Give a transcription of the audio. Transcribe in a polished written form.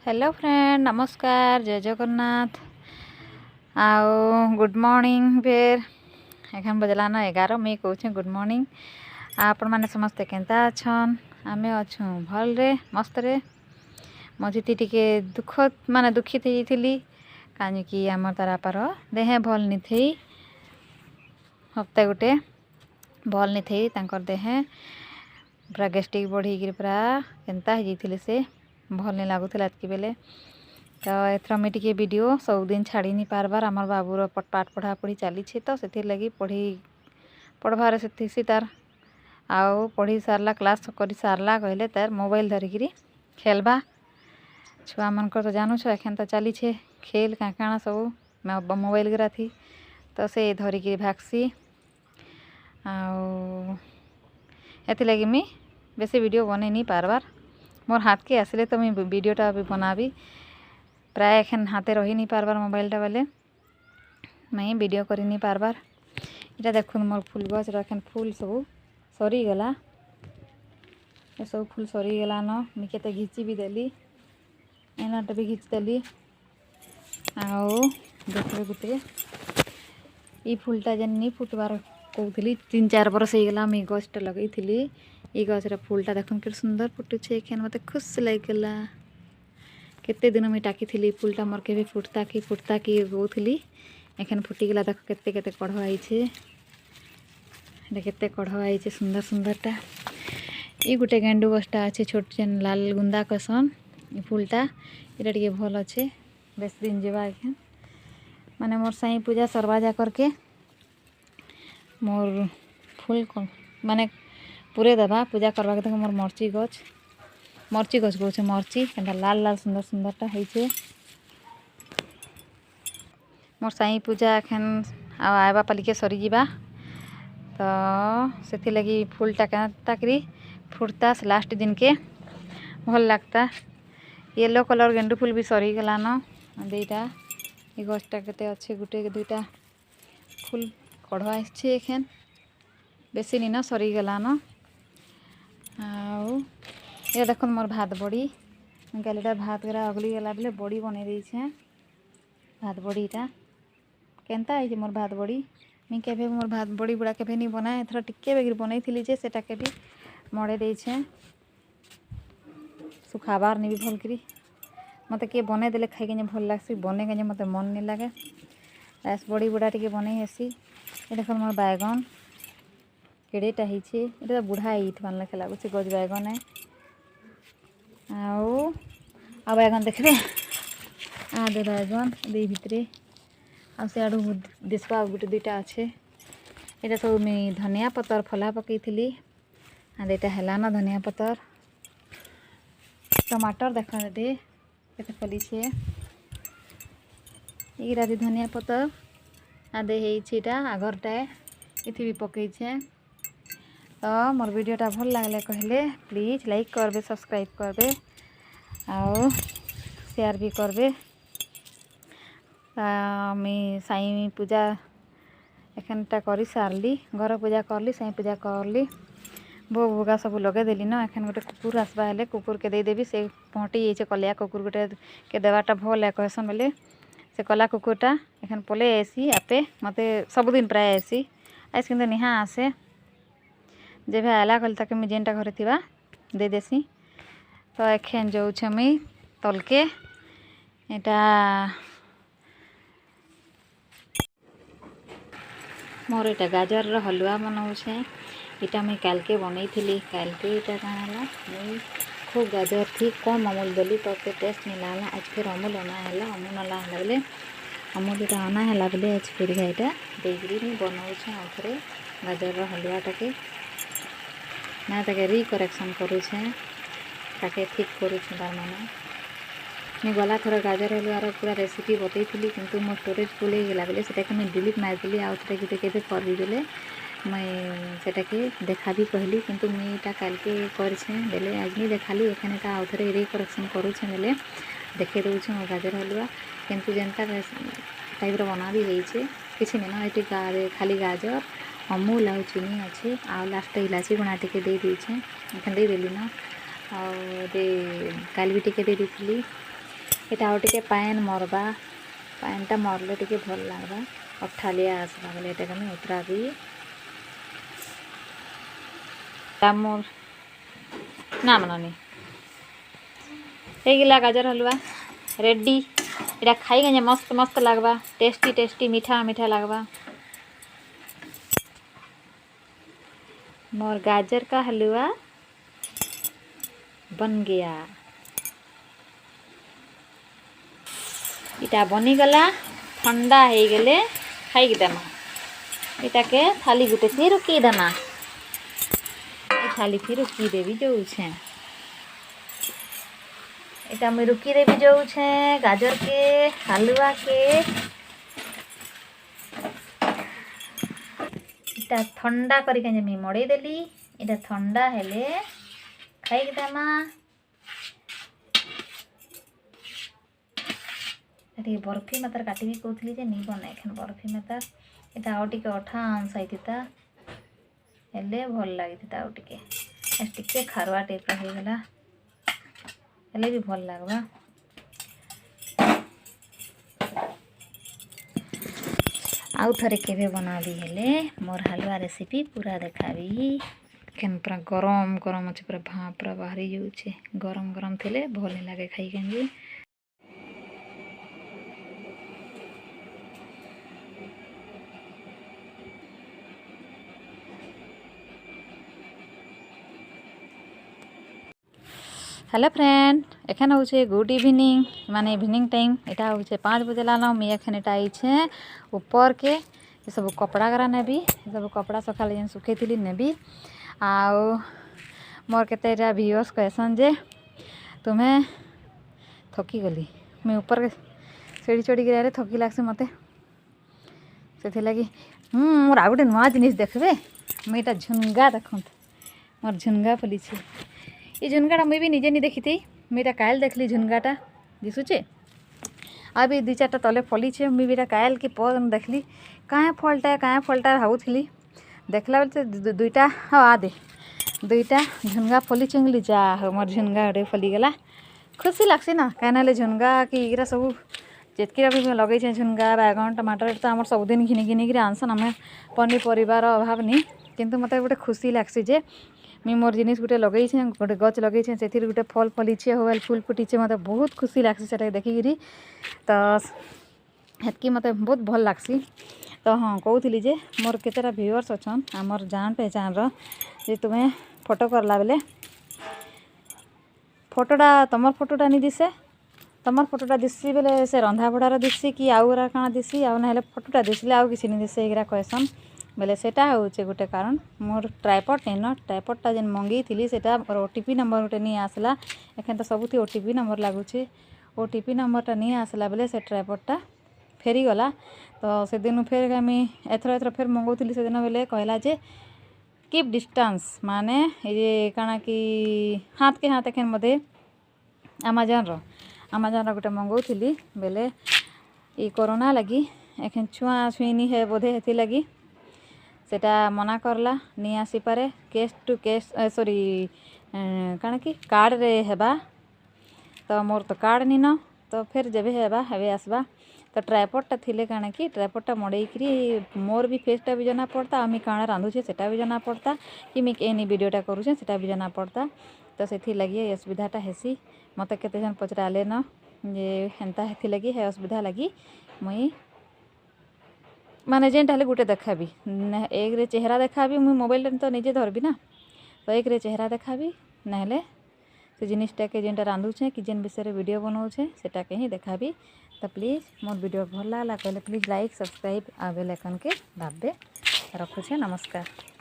Hello friend, नमस्कार, जय जगन्नाथ। आओ गुड मॉर्निंग। फिर एखन बजलान 11 मुई कहूँ गुड मॉर्निंग। आपण मैंने समस्ते केंता अच्छन? आमे अच्छू भल रे मस्त रे। मझीती टिके दुख माने दुखित थी कहीं आम तारापार देहे भल नहीं थी। हफ्ते गुटे भल नहीं थी तांकर देहे पूरा गैस्ट्रिक बढ़ी पूरा केंता हो से भल नहीं लगुला एतकी बेले। तो एथर मुझे टे वीडियो सबुदिन छाड़ी नहीं पार्बार आमर बाबूर पाठ पढ़ा पढ़ी चली तो से लगी पढ़वार से तार आउ पढ़ी सारला क्लास कर सारला कहले तार मोबाइल धरिकी खेलबा। छुआ मनकर तो जानूछ एखन तो चली खेल काଣା सब मोबाइल गुरा थी तो से धरिकी भागसी। आती लगी मुई बेसी वीडियो बन नहीं पार्बार। मोर हाथ के आसले तो मुझे वीडियोटा भी बनाबी। प्राय एखन हाथे रही नहीं पार्बार मोबाइलटा बेले मैं वीडियो कर नहीं पार्बार। इटा देखुन मोर फूल गछ एखन फूल सब सरीगला। ये सब फूल सरीगला न मुझे केते घिची भी देली एनाटा भी घिचदेली। आओ देखो गुटे ये फूलटा जेन नहीं फुटबार कहूली 3-4 बरस होगा मुझे गछटा लगे थी। ये गछर फूलटा देखुन के सुंदर फुटुछे एखन मत खुश लगे। केते दिन मुझे टाकी थी फूलटा मोर के फुटता कि कहूली एखन फुटीगला। देख केते केते कढ़ आईछे केते कढ़ आईछे सुंदर सुंदरटा। ये गोटे गेंडू गछटा अच्छे छोट जेन लाल गुंदा कसन ये फूलटा ये टे भल अच्छे बेस दिन जावा एखन माने मोर साई पूजा सरवा जा करके मोर फूल माने पूरे दबा पूजा करवा के मोर मर्ची गछ कहूँ मर्ची केनता लाल लाल सुंदर सुंदरटा होइछे। मोर साई पूजा एखन आवा पालिके सरीजा तो से लगी फूलटा केनता करी फुटता से लास्ट दिन के भल लगता। येलो कलर गेंडू फूल भी सरीगला न दुईटा। ये गछटा केते अच्छे गुटे दुईटा फूल कढ़ आछे एखन बेसी नी न सरीगला न। ये देखो मोर भात बड़ी गालीटा भात गरा अगली गला बेले बड़ी बने देछे। भात बड़ीटा केनता आई मोर भात बड़ी मुझे केबे मोर भात बड़ी बुड़ा केबे नहीं बनाए एथर टिके बेगिर बनई थी जे सेटा के भी मड़े देछे सुखाबार नहीं भी भल करी मत किए बने देले खाई भल लगसी बने के मत मन नहीं लगे राइस बड़ी बुड़ा टे बने हेसी। ये देख मोर बैगन केड़ेटा होइछे एटा बुढ़ा आईथान लेखे लगुच गज बैगन है। आ बैगन देखबे आधे बैगन दी भितरे आड़ू दिशवा गोटे दुईटा अच्छे। यहाँ सब मुझे धनिया पतर फला पकई थी आधा है ना धनिया पतर टमाटर देख दे केते फलीछे इरा दी धनिया पतर आधे होटा आगरटा ये भी पकईछे। तो मोर वीडियोटा भल लगले कहले प्लीज लाइक करबे सब्सक्राइब करबे और शेयर भी करबे। मुई साई पूजा एखनटा करी सारली घर पूजा करली साई पूजा करली भोग भोगा सब लगे देली न। एखन गोटे कुकुर आसबा हेले कुकुर के देदेवी से पहटी जाइए कलिया कुकुर गोटे के देवाटा भल है कहसन बोले से कला कुकुरटा एखन पले आसी आपे मते सबुदिन प्राय आसी आइस किंतु निहा आसे जेबे आला कल ताके मुझे जेनटा घरे थिबा दे देसी। तो एखन जाऊँ मुई तलके एटा मोर एटा गाजर हलुआ बनाऊे इटा मुई काल के बनई थी काल के इटा काना मुई खूब गाजर थी कम अमूल देली तो टेस्ट नहीं लागला। आज फिर अमूल अना है अमूल अना है बोले अमूल इटा अना है बोले आज फिर यहाँ देगी मुई बनाऊे आउ थे गाजर हलुआटा के ना ताके रिकरेक्शन करुछे ताके ठीक करुछे तार माने मुझे गला थर गाजर हलुआर पूरा रेसिपी बतई थी किंतु मो स्टोरेज फुल हो गला बोले से मुझे डिलीट मारदेली आउ थे गोटे के करी बोले मैं सेटा के देखा भी कहली किंतु मुई इटा काल के करछे बेले आज नहीं देखाली एखाने आउ थे रिकरेक्शन करुछे बेले देखे दूचे मो गाजर हलुआ किंतु जेनता टाइप बना भी होइछे किसी नहीं ये खाली गाजर अमूल आ चीनी अच्छे आ लास्ट इलाची गुणा टे दे देछे एखन दे देली न आ काल भी टे दे दी इटा आउ टिके पान मरबा पानटा मरले टिके भल लगबा अठालिया आसबा बोले एटा कमी उतराबी मोर ना मननी गिला गाजर हलवा रेडी इटा खाई गए मस्त मस्त लगवा टेस्टी टेस्टी मीठा मीठा लगवा मोर गाजर का हलवा बन गया इटा बनी गला ठंडा हो गले खाई देमा इटा के थाली गुटे से रुकी देमा थाली फिर रुकी देवी जो छे इटा मुई रुकी देवी जो छे गाजर के हलवा के इटा ठंडा करके मी मड़े देली इटा ठंडा हेले खाई देमा ये बर्फी मात्र काटी कहती जे नहीं बना एखन बर्फी मात्र इटा आउ टिके अठा अंश होता हेले भल लगी आउ टिके खारुआ टाइप हो गला हेले भी भल लगवा आउ थरे केबे बनाबी हेले मोर हलवा रेसिपी पूरा देखाबी केन पूरा गरम गरम अच्छे पूरा भाप पूरा बाहरी जाऊे गरम गरम थे भल लगे खाई के हेलो फ्रेंड एखन हूँ गुड इवनिंग माने इवनिंग टाइम इटा हूँ 5 बजे लाना मुझे एखन इटा आई ऊपर के ये सब कपड़ा गरा नेबी सब कपड़ा सकाल जेन सुखे थी नेबी आउ मोर केतेटा व्यूअर्स कहसन जे तुम्हें थकी गली मुझे ऊपर सीढ़ी चढ़ी गिरे थकी लगसी मत से लगी मोर आ गए नुआ जिनिस देखबे मुझे झुनगा देखत मोर झुनगा फुली ये झुनगाटा मुई भी निजे नहीं देखी थी मुझे कायल देखली झुनगाटा दिशुचे अभी 2-4टा तले फली मुई भी कायल की पर देखली कहाँ फलटा भावुली देखला बेले दुईटा हाँ आ दे दुईटा झुनगा फली चुंगली जा मोर झुनगा गोटे फलीगला खुशी लगसी ना कहीं झुनगा कि इरा सब जितकी भी लगे झुनगा बैगन टमाटर तो आम सबुदिन घिनी घिनिक आनसन आम पनीपरिवार अभाव नहीं किंतु मत गोटे खुशी लगसी जे मुझे मोर जिनिस गोटे लगे गोटे गच लगे से गोटे फल फलीचे हो फुल फुटीचे मत बहुत खुशी लगसी से देखिकी तो हेतकी मत बहुत भल लगसी तो हाँ कहूली जे मोर केतेटा व्यूअर्स अच्छन आमर जान पहचान रे तुम्हें फोटो करला बेले फोटोटा तुमर फोटोटा नहीं दिसे तुमर फोटोटा दिसी बेले से रंधा बड़ार दिसी कि आउरा काଣା दिसी आउ ना फोटोटा दिसले आउ किसी नहीं दिसे एगरा कहसन बेले सेटा होचे गोटे कारण मोर ट्राइपॉड नहीं न ट्राइपॉडटा जेन मंगई थी सेटा मोर ओटीपी नंबर गोटे नहीं आसला एखन तो सबुथी ओटीपी नंबर लगुचे ओटीपी नंबरटा नहीं आसला बेले से ट्राइपॉडटा फेरी गला तो से दिन फिर आम एथर फिर मंगौली से दिन बेले कहला जे कीप डिस्टेंस माने ये काଣା कि हाथ के हाथ एखन मधे अमेजन गोटे मंगौली बेले ये कोरोना लगी एखन छुआ छुईनी है बोधे हेती लगी सेटा मना करला नहीं आसी पारे केस टू केस सॉरी काଣା कि कार्ड रे हेबा तो मोर तो कार्ड नहीं न तो फिर जब हेबा हेबे आसबा तो ट्राइपॉडटा थिले काଣା कि ट्राइपॉडटा मड़ेकरी मोर भी फेसटा भी जना पड़ता आमी काଣା रांधुछे सेटा भी जना पड़ता कि मैं एनी वीडियोटा करूछे सेटा भी जना पड़ता तो से लगी असुविधाटा हेसी मत केते जन पचराले न जे हेन्ता हेथि लगी है असुविधा लगी मुई माने जेनटा हेले गोटे देखाबी एक रे चेहरा देखाबी मुई मोबाइल तो निजे धरबी ना तो एक रे चेहरा देखाबी ना से जिनिसटा के जेनटा रांधुछे कि जेन विषय वीडियो बनाऊे सेटा के ही देखाबी तो प्लीज़ मोर वीडियो भल लागला कहले प्लीज़ लाइक सब्सक्राइब आ बेल आइकन के दाबे रखुछे नमस्कार।